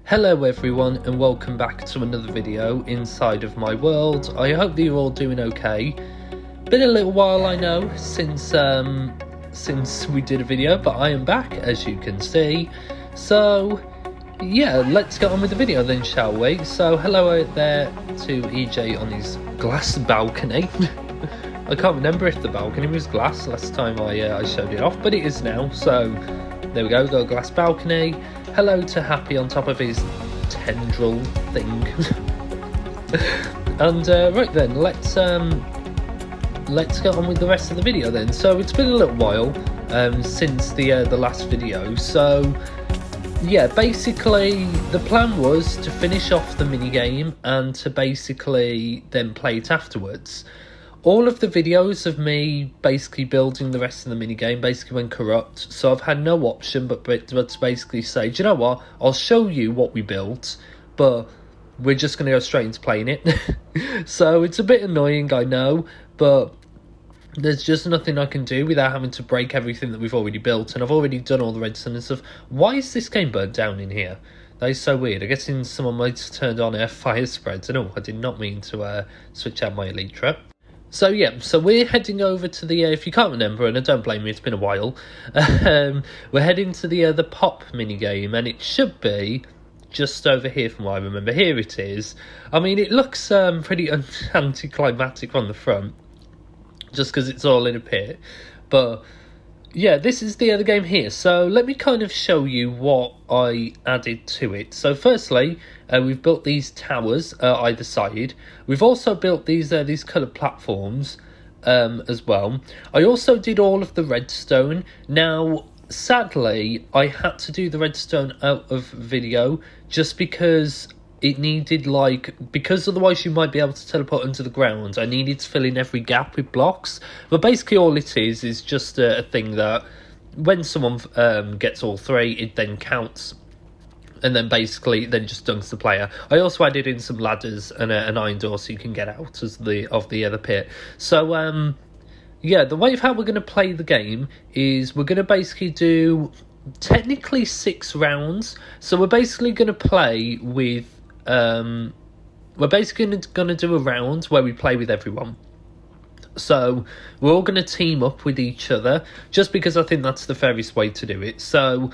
Hello everyone and welcome back to another video inside of my world. I hope that you're all doing okay. Been a little while, I know, since we did a video, but I am back, as you can see. So yeah, let's get on with the video then, shall we? So hello out there to EJ on his glass balcony. I can't remember if the balcony was glass last time I showed it off, but it is now. So there we go, got a glass balcony. Hello to Happy on top of his tendril thing. And right then, let's get on with the rest of the video then. So it's been a little while since the last video. So yeah, basically the plan was to finish off the minigame and to basically then play it afterwards. All of the videos of me basically building the rest of the minigame basically went corrupt, so I've had no option but to basically say, do you know what, I'll show you what we built, but we're just going to go straight into playing it. So it's a bit annoying, I know, but there's just nothing I can do without having to break everything that we've already built, and I've already done all the redstone and stuff. Why is this game burnt down in here? That is so weird. I guess someone might have turned on fire spreads. And I did not mean to switch out my elytra. So yeah, so we're heading over to the, if you can't remember, and I don't blame you, it's been a while, we're heading to the pop minigame, and it should be just over here from what I remember. Here it is. I mean, it looks pretty anticlimactic on the front, just because it's all in a pit, but yeah, this is the other game here. So let me kind of show you what I added to it. So firstly, we've built these towers either side. We've also built these coloured platforms as well. I also did all of the redstone. Now, sadly, I had to do the redstone out of video just because it needed, because otherwise you might be able to teleport under the ground. I needed to fill in every gap with blocks. But basically all it is just a thing that when someone gets all three, it then counts. And then basically then just dunks the player. I also added in some ladders and an iron door so you can get out of the other pit. So yeah, the way of how we're going to play the game is we're going to basically do technically 6 rounds. So we're basically going to play with we're basically going to do a round where we play with everyone. So we're all going to team up with each other, just because I think that's the fairest way to do it. So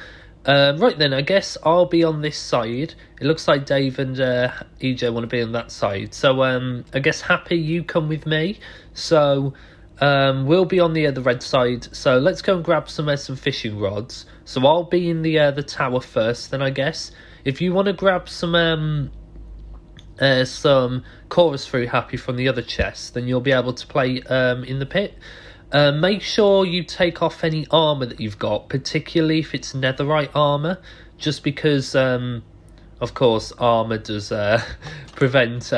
right then, I guess I'll be on this side. It looks like Dave and EJ want to be on that side. So I guess Happy, you come with me. So we'll be on the red side. So let's go and grab some fishing rods. So I'll be in the tower first then, I guess. If you want to grab some chorus through Happy from the other chest, then you'll be able to play in the pit. Make sure you take off any armour that you've got, particularly if it's netherite armour, just because, of course, armour does prevent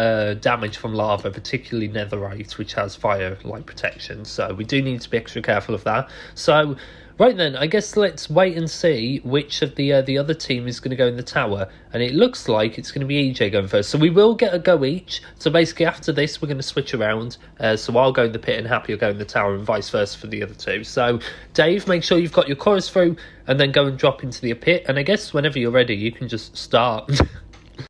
damage from lava, particularly netherite, which has fire-like protection, so we do need to be extra careful of that. So right then, I guess let's wait and see which of the other team is going to go in the tower. And it looks like it's going to be EJ going first. So we will get a go each. So basically after this, we're going to switch around. So I'll go in the pit and Happy will go in the tower and vice versa for the other two. So Dave, make sure you've got your chorus through and then go and drop into the pit. And I guess whenever you're ready, you can just start.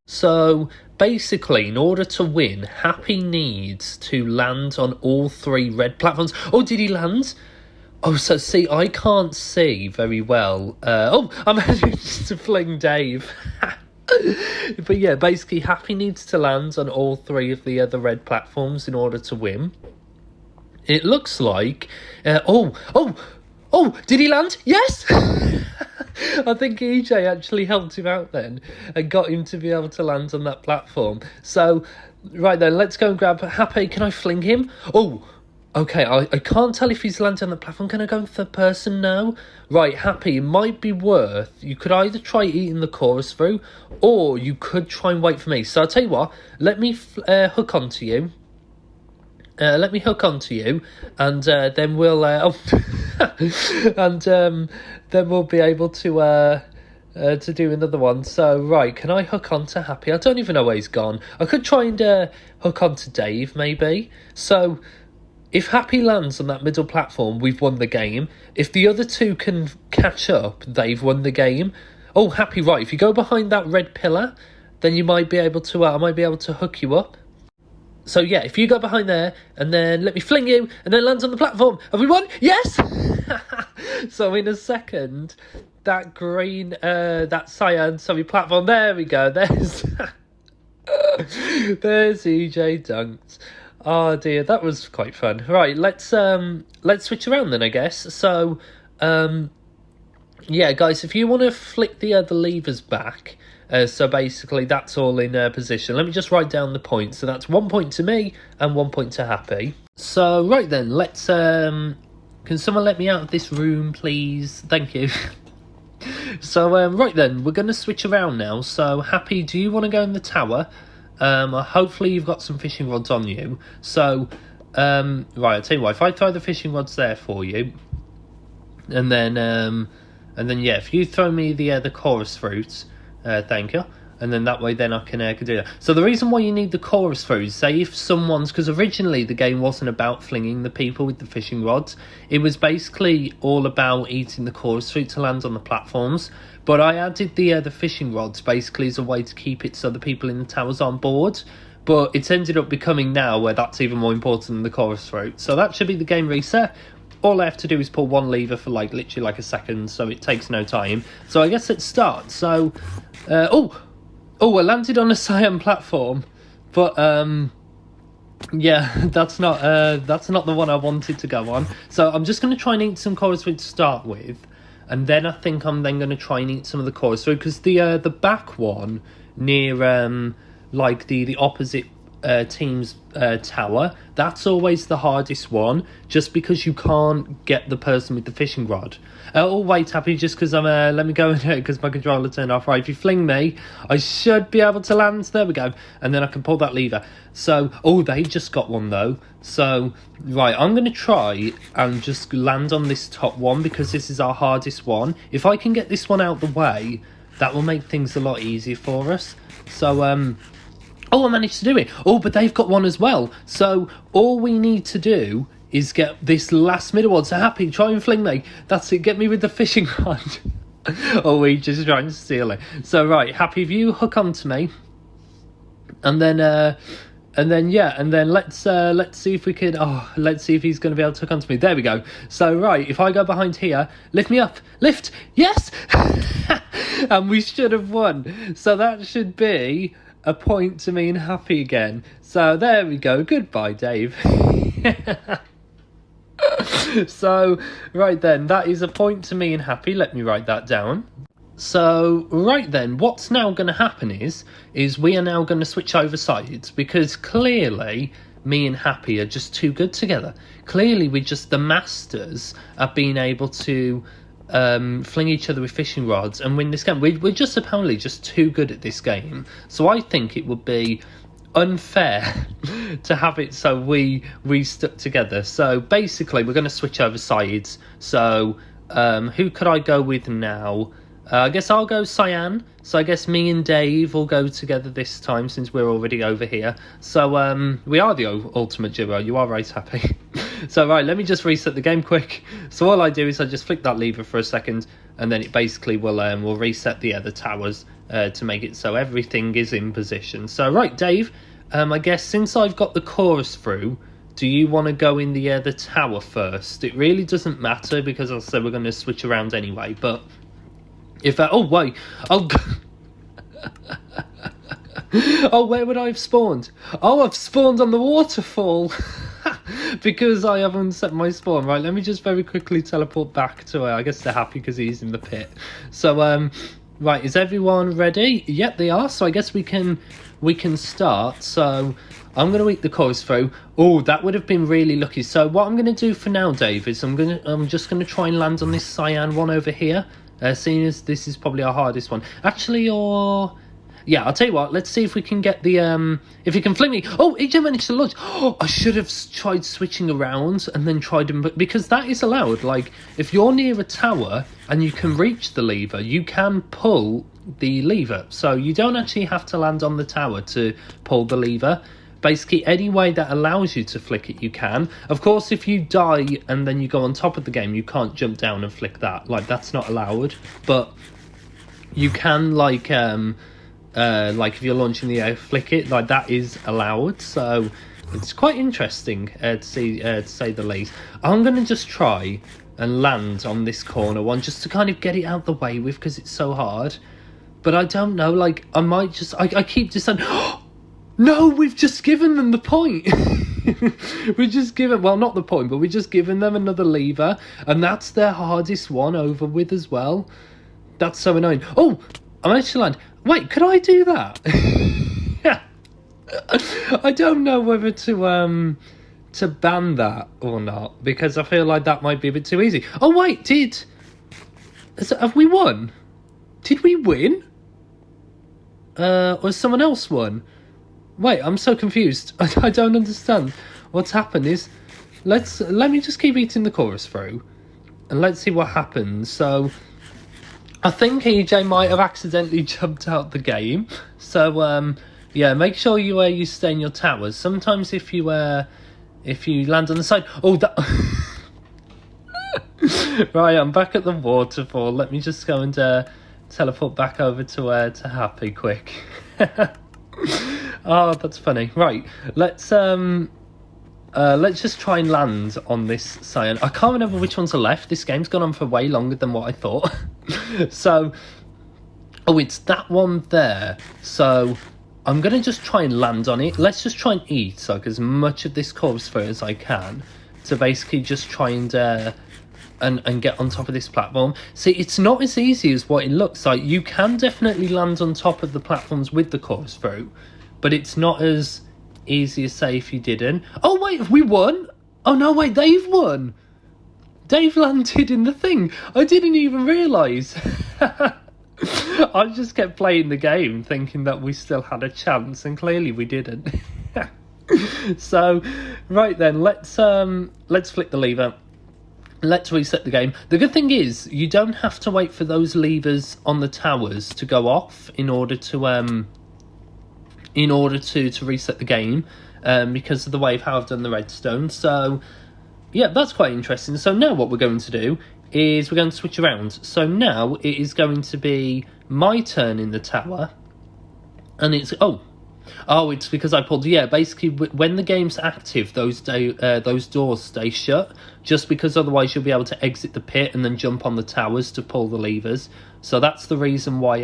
So basically, in order to win, Happy needs to land on all 3 red platforms. Oh, did he land? Oh, so see, I can't see very well. Oh, I'm actually to fling Dave. But yeah, basically, Happy needs to land on all 3 of the other red platforms in order to win. It looks like... Oh, did he land? Yes! I think EJ actually helped him out then and got him to be able to land on that platform. So, right then, let's go and grab Happy. Can I fling him? Oh, okay, I can't tell if he's landed on the platform. Can I go in third person now? Right, Happy, it might be worth... You could either try eating the chorus through, or you could try and wait for me. So I'll tell you what, let me hook onto you. Let me hook onto you, and then we'll... then we'll be able to do another one. So, right, can I hook onto Happy? I don't even know where he's gone. I could try and hook onto Dave, maybe. So... If Happy lands on that middle platform, we've won the game. If the other two can catch up, they've won the game. Oh, Happy, right. If you go behind that red pillar, then you might be able to, I might be able to hook you up. So yeah, if you go behind there, and then let me fling you, and then lands on the platform. Have we won? Yes! So in a second, that green, that cyan, sorry, platform, there we go. There's, there's EJ Dunks. Oh dear, that was quite fun. Right, let's switch around then, I guess. So, yeah, guys, if you want to flick the levers back, so basically that's all in position. Let me just write down the points. So that's 1 point to me and 1 point to Happy. So right then, let's can someone let me out of this room, please? Thank you. So right then, we're going to switch around now. So Happy, do you want to go in the tower? Hopefully you've got some fishing rods on you. So right, I'll tell you what, if I throw the fishing rods there for you, and then yeah, if you throw me the chorus fruits, thank you, and then that way then I can do that. So the reason why you need the chorus fruits, say if someone's, because originally the game wasn't about flinging the people with the fishing rods, it was basically all about eating the chorus fruit to land on the platforms. But I added the fishing rods basically as a way to keep it so the people in the towers on board. But it's ended up becoming now where that's even more important than the chorus fruit. So that should be the game reset. All I have to do is pull one lever for like literally like a second, so it takes no time. So I guess let's start. So, I landed on a cyan platform, but yeah, that's not the one I wanted to go on. So I'm just going to try and eat some chorus fruit to start with, and then I think I'm then going to try and eat some of the chorus fruit, because the back one near like the opposite team's tower, that's always the hardest one, just because you can't get the person with the fishing rod. Oh wait, Happy, just because I'm let me go in here because my controller turned off. Right, if you fling me, I should be able to land. There we go, and then I can pull that lever. So they just got one though. So right, I'm gonna try and just land on this top one, because this is our hardest one. If I can get this one out the way, that will make things a lot easier for us. So I managed to do it. But they've got one as well. So all we need to do is get this last middle one. So Happy, try and fling me. That's it. Get me with the fishing rod. We just try and steal it. So right, Happy, if you hook onto me, and then let's see if we could. Let's see if he's going to be able to hook onto me. There we go. So right, if I go behind here, lift me up. Lift. Yes. And we should have won. So that should be a point to me and Happy again. So there we go. Goodbye, Dave. So right then, that is a point to me and Happy. Let me write that down. So right then, what's now going to happen is we are now going to switch over sides, because clearly me and Happy are just too good together. Clearly we're just the masters at being able to fling each other with fishing rods and win this game. We're just apparently just too good at this game. So I think it would be unfair to have it so we stuck together. So basically we're going to switch over sides. So who could I go with now? I guess I'll go cyan. So I guess me and Dave will go together this time, since we're already over here. So we are the ultimate duo. You are right, Happy. So right, let me just reset the game quick. So all I do is I just flick that lever for a second, and then it basically will reset the other towers to make it so everything is in position. So right, Dave, I guess since I've got the chorus through, do you want to go in the tower first? It really doesn't matter, because as I said, we're going to switch around anyway. But if wait, where would I have spawned? I've spawned on the waterfall. Because I haven't set my spawn. Right, let me just very quickly teleport back to I guess they're happy because he's in the pit. So right, is everyone ready? Yep, they are. So I guess we can start. So I'm going to eat the chorus through. That would have been really lucky. So what I'm going to do for now, Dave, is I'm just going to try and land on this cyan one over here. Seeing as this is probably our hardest one. Actually, yeah, I'll tell you what, let's see if we can get the, if you can fling me. He did manage to launch. I should have tried switching around and then tried him, because that is allowed. Like, if you're near a tower and you can reach the lever, you can pull the lever. So you don't actually have to land on the tower to pull the lever. Basically, any way that allows you to flick it, you can. Of course, if you die and then you go on top of the game, you can't jump down and flick that. Like, that's not allowed. But you can like if you're launching the air, flick it, like that is allowed. So it's quite interesting to see, to say the least. I'm gonna just try and land on this corner one just to kind of get it out the way with, because it's so hard. But I don't know, like I might just I keep just saying, oh, no, we've just given them the point. We just given, well, not the point, but we've just given them another lever, and that's their hardest one over with as well. That's so annoying. Oh, I managed to land. Wait, could I do that? Yeah. I don't know whether to ban that or not, because I feel like that might be a bit too easy. Oh wait, have we won? Did we win? Or has someone else won? Wait, I'm so confused. I don't understand. What's happened is, let me just keep eating the chorus through, and let's see what happens. So, I think EJ might have accidentally jumped out the game. So, yeah, make sure you stay in your towers. Sometimes if you land on the side, oh, that. Right, I'm back at the waterfall. Let me just go and teleport back over to Happy quick. Oh, that's funny. Right, let's just try and land on this cyan. I can't remember which ones are left. This game's gone on for way longer than what I thought. So, oh, it's that one there. So, I'm gonna just try and land on it. Let's just try and eat like as much of this corpse sphere as I can to basically just try and get on top of this platform. See, it's not as easy as what it looks like. You can definitely land on top of the platforms with the chorus through, but it's not as easy as, say, if you didn't. Oh, wait, have we won? Oh, no, wait, Dave won. Dave landed in the thing. I didn't even realise. I just kept playing the game thinking that we still had a chance, and clearly we didn't. So, right then, let's flick the lever. Let's reset the game. The good thing is, you don't have to wait for those levers on the towers to go off in order to reset the game, because of the way of how I've done the redstone. So, yeah, that's quite interesting. So now what we're going to do is we're going to switch around. So now it is going to be my turn in the tower, and it's it's because I pulled. Yeah, basically when the game's active, those doors stay shut, just because otherwise you'll be able to exit the pit and then jump on the towers to pull the levers. So that's the reason why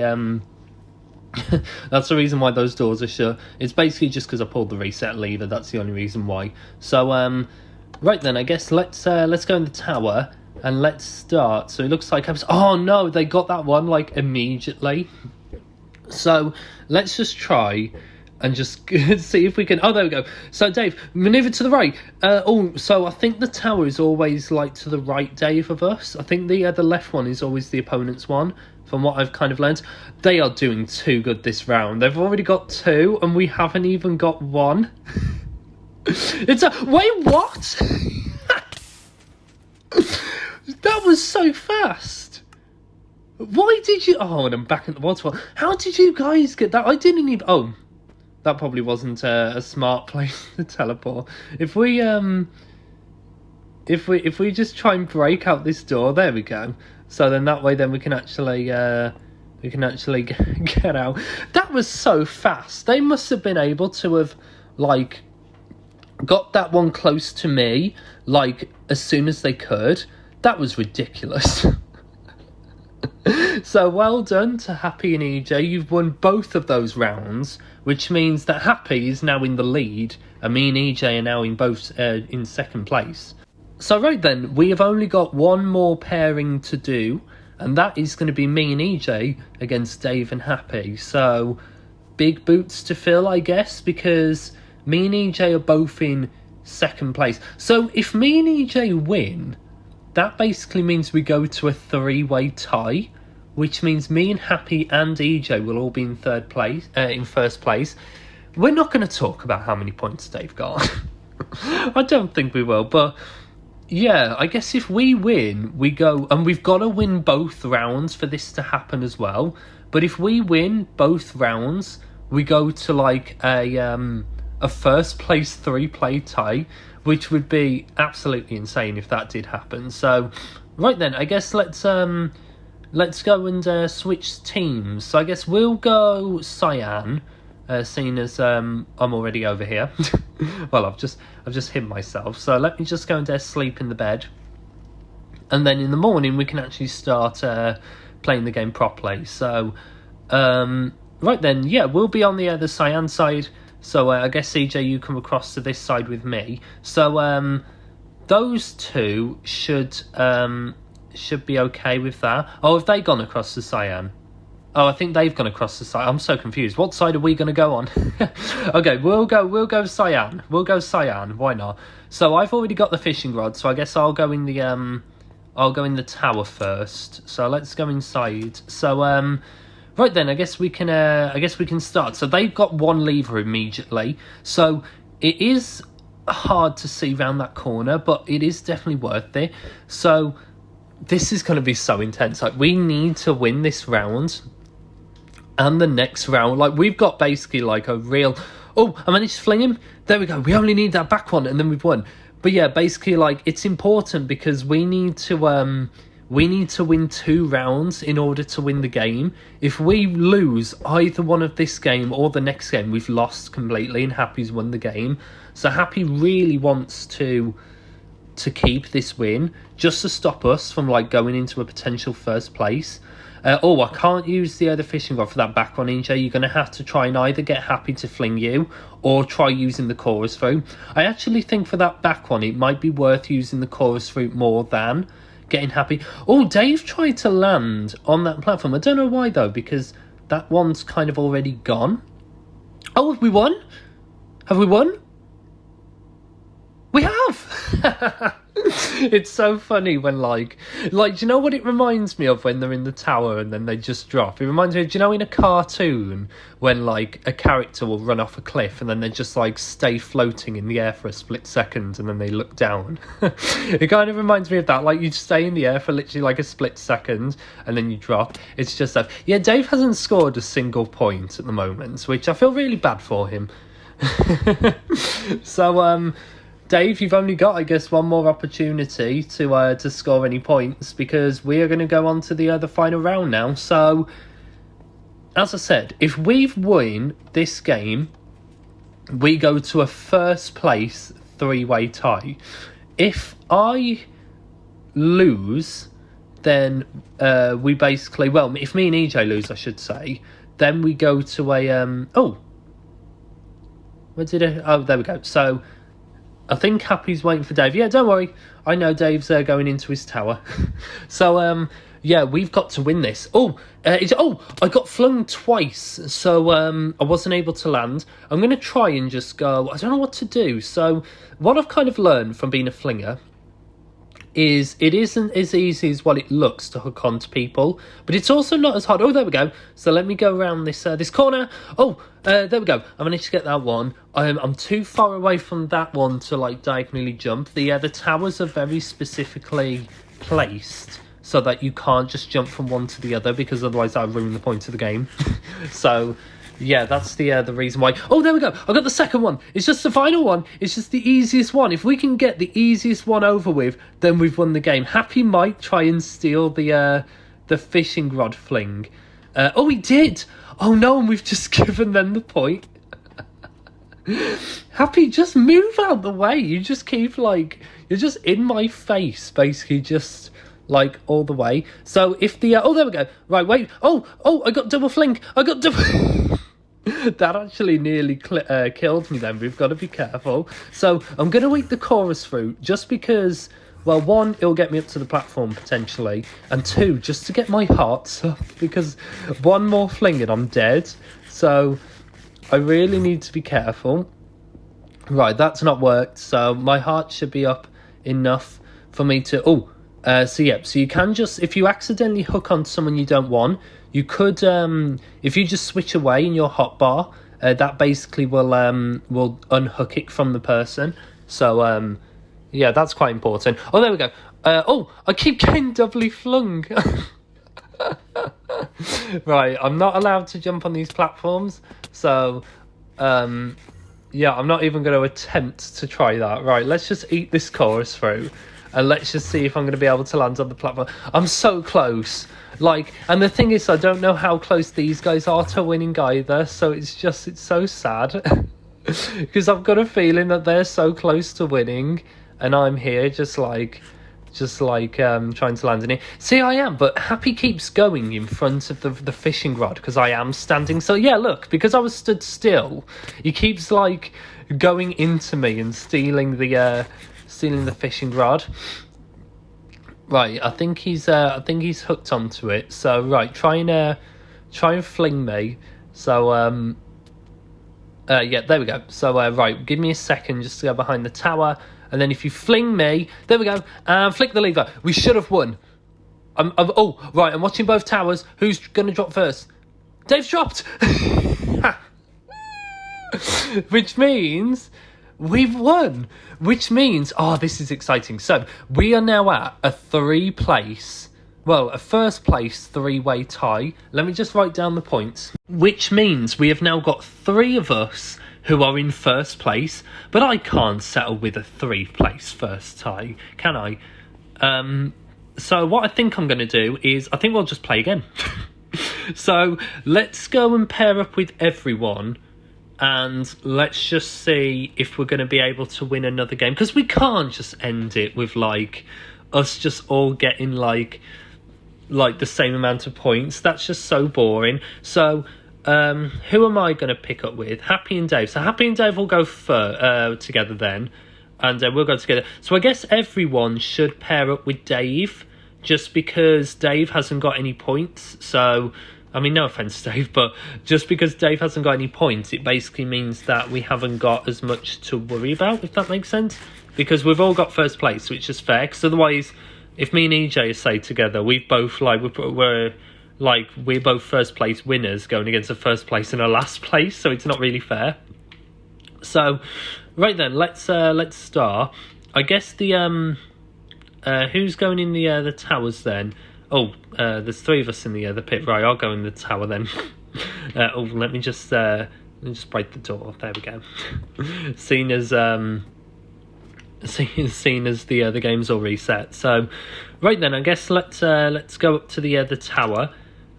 that's the reason why those doors are shut. It's basically just because I pulled the reset lever. That's the only reason why. So right then, I guess let's go in the tower and let's start. So it looks like oh no, they got that one like immediately. So let's just try and just see if we can. Oh, there we go. So Dave, maneuver to the right. So I think the tower is always like to the right, Dave, of us. I think the left one is always the opponent's one, from what I've kind of learned. They are doing too good this round. They've already got 2 and we haven't even got 1. Wait, what? That was so fast. Why did you... Oh, and I'm back at the waterfall. How did you guys get that? I didn't even... Oh, that probably wasn't a smart place to teleport. If we just try and break out this door, there we go. So then that way, then we can actually get out. That was so fast. They must have been able to have like got that one close to me like as soon as they could. That was ridiculous. So well done to Happy and EJ. You've won both of those rounds, which means that Happy is now in the lead, and me and EJ are now in both in second place. So right then, we have only got one more pairing to do, and that is going to be me and EJ against Dave and Happy. So big boots to fill, I guess, because me and EJ are both in second place. So if me and EJ win, that basically means we go to a 3-way tie, which means me and Happy and EJ will all be in first place. We're not going to talk about how many points Dave got. I don't think we will, but yeah, I guess if we win, we go, and we've got to win both rounds for this to happen as well. But if we win both rounds, we go to like a first place 3-play tie, which would be absolutely insane if that did happen. So right then, I guess let's let's go and switch teams. So I guess we'll go cyan, seeing as I'm already over here. Well, I've just hid myself. So let me just go and sleep in the bed, and then in the morning we can actually start playing the game properly. So right then, yeah, we'll be on the cyan side. So I guess CJ, you come across to this side with me. So those two should be okay with that. Oh, have they gone across the cyan? Oh, I think they've gone across the cyan. I'm so confused. What side are we going to go on? Okay, we'll go cyan. We'll go cyan. Why not? So I've already got the fishing rod, so I guess I'll go in the tower first. So let's go inside. So right then, I guess we can start. So they've got one lever immediately. So it is hard to see round that corner, but it is definitely worth it. So this is going to be so intense. Like, we need to win this round and the next round. Like, we've got basically like a real... Oh, I managed to fling him. There we go. We only need that back one and then we've won. But yeah, basically, like, it's important because we need to win 2 rounds in order to win the game. If we lose either one of this game or the next game, we've lost completely and Happy's won the game. So Happy really wants to keep this win just to stop us from like going into a potential first place. I can't use the fishing rod for that back one, EJ. You're going to have to try and either get Happy to fling you or try using the chorus fruit. I actually think for that back one, it might be worth using the chorus fruit more than getting Happy. Oh, Dave tried to land on that platform. I don't know why, though, because that one's kind of already gone. Oh, have we won? Have we won? We have! It's so funny when, like, do you know what it reminds me of when they're in the tower and then they just drop? It reminds me of, do you know, in a cartoon when, like, a character will run off a cliff and then they just, like, stay floating in the air for a split second and then they look down? It kind of reminds me of that. Like, you stay in the air for literally, like, a split second and then you drop. It's just that. Yeah, Dave hasn't scored a single point at the moment, which I feel really bad for him. So, Dave, you've only got, I guess, one more opportunity to score any points because we are going to go on to the final round now. So, as I said, if we've won this game, we go to a first place 3-way tie. If I lose, then we basically... Well, if me and EJ lose, I should say, then we go to a... Oh, there we go. So... I think Happy's waiting for Dave. Yeah, don't worry. I know Dave's going into his tower. So, yeah, we've got to win this. I got flung twice, so I wasn't able to land. I'm going to try and just go... I don't know what to do. So, what I've kind of learned from being a flinger is it isn't as easy as what it looks to hook on to people, but it's also not as hard. Oh, there we go. So let me go around this this corner. There we go. I managed to get that one. I'm too far away from that one to like diagonally jump. The towers are very specifically placed so that you can't just jump from one to the other because otherwise that would ruin the point of the game. So yeah, that's the reason why. Oh, there we go. I got the second one. It's just the final one. It's just the easiest one. If we can get the easiest one over with, then we've won the game. Happy might try and steal the fishing rod fling. Oh, he did. Oh no, and we've just given them the point. Happy, just move out the way. You just keep like you're just in my face, basically, just like all the way. So if the oh, there we go. Right, wait. Oh, I got double fling. I got double. That actually nearly killed me then. We've got to be careful. So I'm going to eat the chorus fruit just because, well, 1, it'll get me up to the platform potentially, and 2, just to get my hearts up because 1 more fling and I'm dead. So I really need to be careful. Right, that's not worked. So my heart should be up enough for me to... so you can just... If you accidentally hook on someone you don't want... You could, if you just switch away in your hotbar, that basically will unhook it from the person. So, yeah, that's quite important. Oh, there we go. I keep getting doubly flung. Right, I'm not allowed to jump on these platforms. So, yeah, I'm not even going to attempt to try that. Right, let's just eat this chorus through. and let's just see if I'm going to be able to land on the platform. I'm so close. Like, and the thing is, I don't know how close these guys are to winning either, so it's so sad. Because I've got a feeling that they're so close to winning, and I'm here just like trying to land in it. See, I am, but Happy keeps going in front of the fishing rod because I am standing. So yeah, look, because I was stood still, he keeps like going into me and stealing the fishing rod. Right, I think he's hooked onto it. So right, try and fling me. So yeah, there we go. So right, give me a second just to go behind the tower. And then if you fling me, there we go, and flick the lever. We should have won. Oh, right, I'm watching both towers. Who's going to drop first? Dave's dropped. Which means we've won. Which means, oh, this is exciting. So we are now at a first place three-way tie. Let me just write down the points. Which means we have now got 3 of us who are in first place, but I can't settle with a 3rd place first tie, can I? So what I think I'm going to do is, I think we'll just play again. So let's go and pair up with everyone, and let's just see if we're going to be able to win another game, because we can't just end it with like us just all getting like the same amount of points. That's just so boring. So who am I going to pick up with? Happy and Dave. So Happy and Dave will go together then, and we'll go together. So I guess everyone should pair up with Dave, just because Dave hasn't got any points. So, I mean, no offence, Dave, but just because Dave hasn't got any points, it basically means that we haven't got as much to worry about, if that makes sense. Because we've all got first place, which is fair. Because otherwise, if me and EJ say together, we've both we're both first place winners going against a first place and a last place, so it's not really fair. So, right then, let's start. I guess the who's going in the towers then? Oh, there's 3 of us in the pit. Right, I'll go in the tower then. Let me just break the door. There we go. Seen as the game's all reset. So, right then, I guess let's go up to the tower.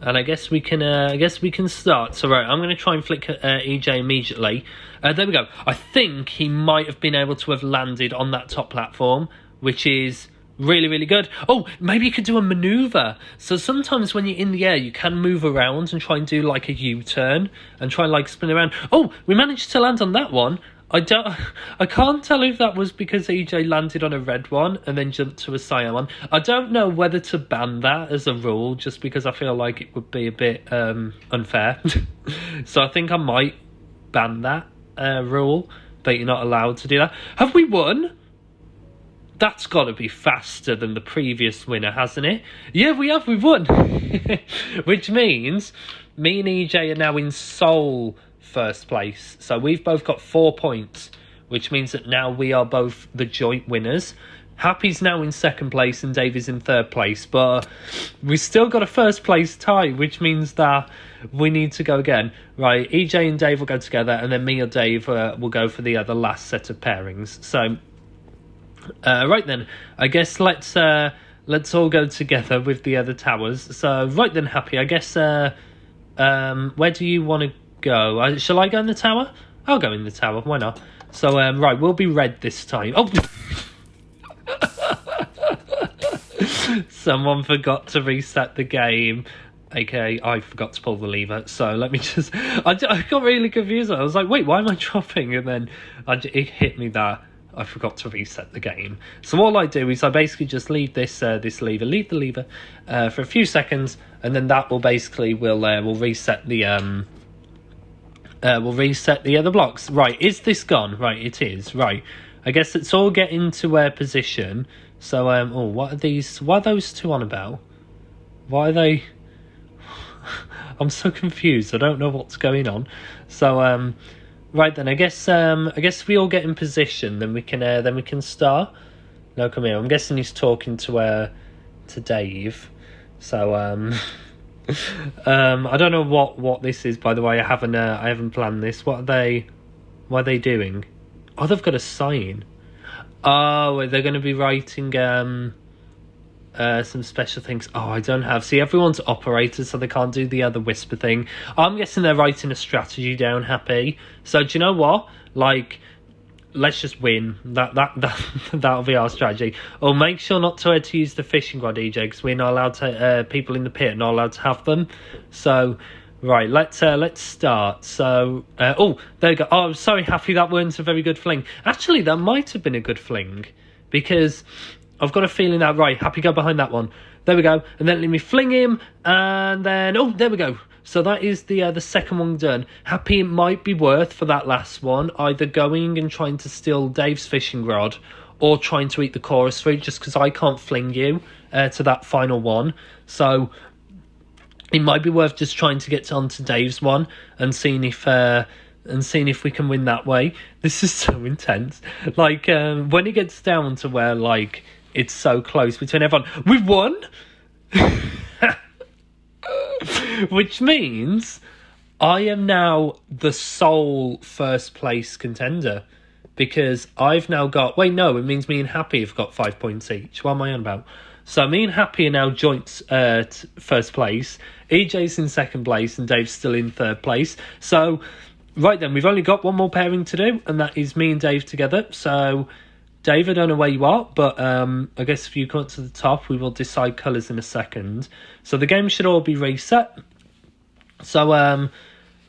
And I guess we can start. So right, I'm going to try and flick EJ immediately. There we go. I think he might have been able to have landed on that top platform, which is really, really good. Oh, maybe you could do a maneuver. So sometimes when you're in the air, you can move around and try and do like a U-turn and try and like spin around. Oh, we managed to land on that one. I can't tell if that was because EJ landed on a red one and then jumped to a cyan one. I don't know whether to ban that as a rule, just because I feel like it would be a bit unfair. So I think I might ban that rule, that you're not allowed to do that. Have we won? That's got to be faster than the previous winner, hasn't it? Yeah, we've won. Which means me and EJ are now in sole first place. So we've both got 4 points, which means that now we are both the joint winners. Happy's now in 2nd place and Dave is in 3rd place, but we still got a first place tie, which means that we need to go again. Right, EJ and Dave will go together, and then me or Dave will go for the last set of pairings. So right then, I guess let's all go together with the other towers. So right then, Happy, I guess where do you want to go? Shall I go in the tower? I'll go in the tower, why not? So right, we'll be red this time. Oh, someone forgot to reset the game, aka I forgot to pull the lever. So let me just, I got really confused. I was like, wait, why am I dropping? And then it hit me that I forgot to reset the game. So all I do is I basically just leave leave the lever for a few seconds, and then that will basically will reset the other blocks. Right, is this gone? Right, it is. Right, I guess it's all getting to position. So oh, what are these? What are those two on about? Why are they? I'm so confused. I don't know what's going on. So right then, I guess if we all get in position, then we can start. No, come here. I'm guessing he's talking to Dave. So I don't know what this is. By the way, I haven't planned this. What are they doing? Oh, they've got a sign. Oh, they're going to be writing some special things. Oh, I don't have. See, everyone's operators, so they can't do the other whisper thing. I'm guessing they're writing a strategy down, Happy. So do you know what? Like, let's just win. That'll be our strategy. Oh, make sure not to use the fishing rod, EJ, because we're not allowed to. People in the pit are not allowed to have them. So. Right, let's start. So, oh, there you go. Oh, I'm sorry, Happy, that weren't a very good fling. Actually, that might have been a good fling, because I've got a feeling that, right, Happy, go behind that one. There we go. And then let me fling him, and then, oh, there we go. So that is the second one done. Happy, it might be worth, for that last one, either going and trying to steal Dave's fishing rod, or trying to eat the chorus fruit, just because I can't fling you to that final one. So it might be worth just trying to get onto Dave's one and seeing if we can win that way. This is so intense. Like when it gets down to where like it's so close between everyone, we've won, which means I am now the sole first place contender because I've now got. Wait, no, it means me and Happy have got 5 points each. What am I on about? So me and Happy are now joint first place. EJ's in second place and Dave's still in third place. So, right then, we've only got one more pairing to do, and that is me and Dave together. So, Dave, I don't know where you are, but I guess if you come up to the top, we will decide colours in a second. So the game should all be reset. So,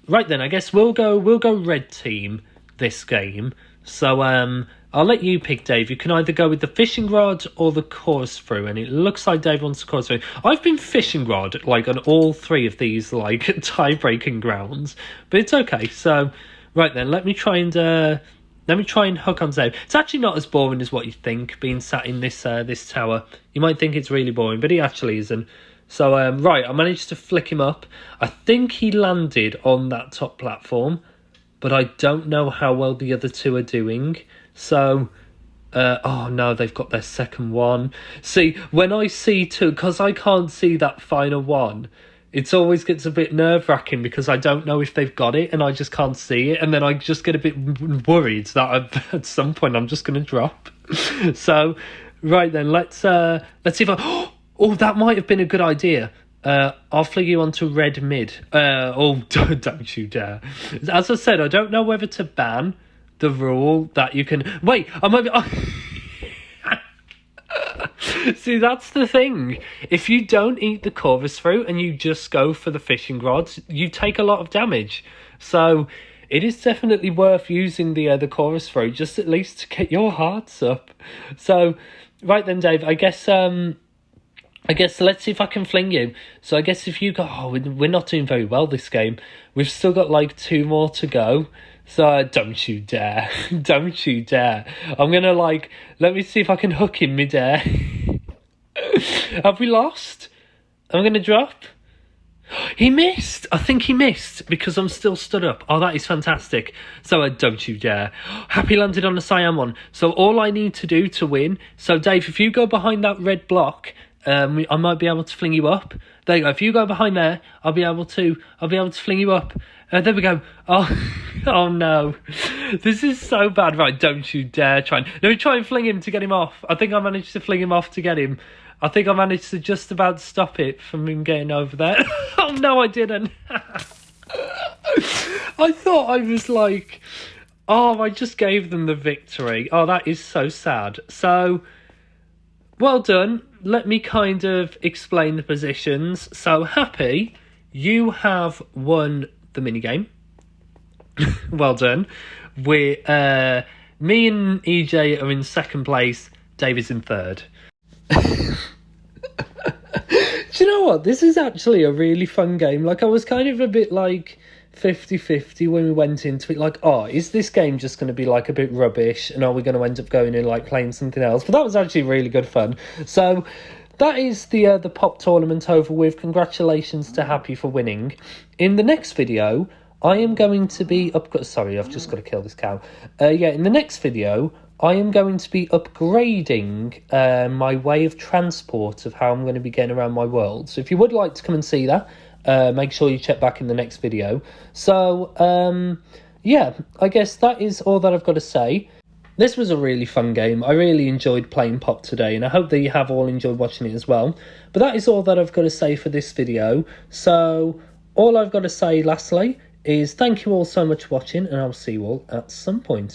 right then, I guess we'll go red team this game. So, I'll let you pick, Dave. You can either go with the fishing rod or the chorus through, and it looks like Dave wants the chorus through. I've been fishing rod, like, on all three of these, like, tie-breaking grounds, but it's okay. So, right then, let me try and hook on Dave. It's actually not as boring as what you think, being sat in this this tower. You might think it's really boring, but he actually isn't. So, right, I managed to flick him up. I think he landed on that top platform, but I don't know how well the other two are doing. So, oh no, they've got their second one. See, when I see two, because I can't see that final one, it always gets a bit nerve-wracking because I don't know if they've got it and I just can't see it. And then I just get a bit worried that at some point I'm just going to drop. So, right then, let's see if I... Oh, that might have been a good idea. I'll fling you onto red mid. Oh, don't you dare. As I said, I don't know whether to ban the rule that you can... Wait, I might be... See, that's the thing. If you don't eat the chorus fruit and you just go for the fishing rods, you take a lot of damage. So it is definitely worth using the chorus fruit, just at least to get your hearts up. So, right then, Dave, I guess let's see if I can fling you. So I guess if you go... Oh, we're not doing very well this game. We've still got like 2 more to go. So don't you dare. Don't you dare. I'm going to like... Let me see if I can hook him mid-air. Have we lost? I'm going to drop. He missed. I think he missed because I'm still stood up. Oh, that is fantastic. So don't you dare. Happy landed on the cyan one. So all I need to do to win... So Dave, if you go behind that red block... I might be able to fling you up. There you go. If you go behind there, I'll be able to fling you up. There we go. Oh, oh no. This is so bad. Right, don't you dare try and... Let me try and fling him to get him off. I think I managed to fling him off to get him. I think I managed to just about stop it from him getting over there. Oh no, I didn't. I thought I was like... Oh, I just gave them the victory. Oh, that is so sad. So, well done. Let me kind of explain the positions. So, Happy, you have won the minigame. Well done. Me and EJ are in second place. David's in third. Do you know what? This is actually a really fun game. Like, I was kind of a bit like 50-50 when we went into it. Like, oh, is this game just going to be like a bit rubbish? And are we going to end up going and like playing something else? But that was actually really good fun. So that is the pop tournament over with. Congratulations to Happy for winning. In the next video, I am going to be Sorry, I've just got to kill this cow. In the next video, I am going to be upgrading my way of transport of how I'm going to be getting around my world. So if you would like to come and see that, make sure you check back in the next video. So, I guess that is all that I've got to say. This was a really fun game. I really enjoyed playing Pop today, and I hope that you have all enjoyed watching it as well. But that is all that I've got to say for this video. So all I've got to say lastly is thank you all so much for watching, and I'll see you all at some point.